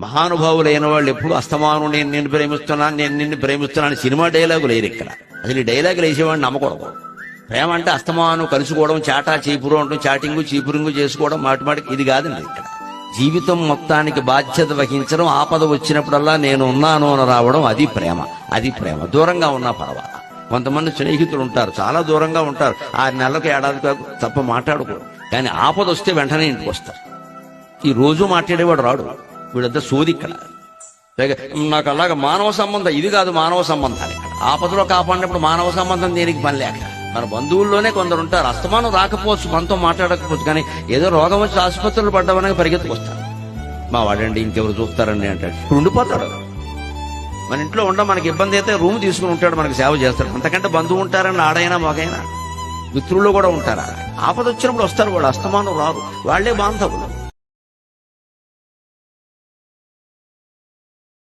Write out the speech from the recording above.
మహానుభావులైన వాళ్ళు ఎప్పుడు అస్తమాను నేను నిన్ను ప్రేమిస్తున్నాను, నేను నిన్ను ప్రేమిస్తున్నాను సినిమా డైలాగులు లేరు ఇక్కడ. అసలు ఈ డైలాగులు వేసేవాడిని నమ్మకూడదు. ప్రేమ అంటే అస్తమాను కలుసుకోవడం, చాటా చీపురు ఉండడం, చాటింగు చీపురింగు చేసుకోవడం, మాటిమాటికి ఇది కాదండి ఇక్కడ. జీవితం మొత్తానికి బాధ్యత వహించడం, ఆపద వచ్చినప్పుడల్లా నేను ఉన్నాను అని రావడం, అది ప్రేమ. అది ప్రేమ. దూరంగా ఉన్నా పర్వాలా. కొంతమంది స్నేహితులు ఉంటారు, చాలా దూరంగా ఉంటారు, 6 నెలలకు ఏడాది తప్ప మాట్లాడుకోరు, కానీ ఆపద వస్తే వెంటనే ఇంటికి వస్తారు. ఈ రోజు మాట్లాడేవాడు రాడు, వీడంతా సోది ఇక్కడ. నాకు అలాగా మానవ సంబంధం ఇది కాదు, మానవ సంబంధాలు ఇక్కడ. ఆపదలో కాపాడినప్పుడు మానవ సంబంధం దేనికి పని లేక. మన బంధువుల్లోనే కొందరు ఉంటారు, అస్తమానం రాకపోవచ్చు, మనతో మాట్లాడకపోవచ్చు, కానీ ఏదో రోగం వచ్చి ఆసుపత్రులు పడ్డామని పరిగెత్తుకొస్తారు. మా వాడండి ఇంకెవరు చూస్తారండి అంటాడు, ఇప్పుడు ఉండిపోతాడు. మన ఇంట్లో ఉండ మనకి ఇబ్బంది అయితే రూమ్ తీసుకుని ఉంటాడు, మనకి సేవ చేస్తాడు. అంతకంటే బంధువు ఉంటారని ఆడైనా మగైనా మిత్రులు కూడా ఉంటారా? ఆపద వచ్చినప్పుడు వస్తారు, వాళ్ళు అస్తమానం రారు, వాళ్లే బాంధవులు.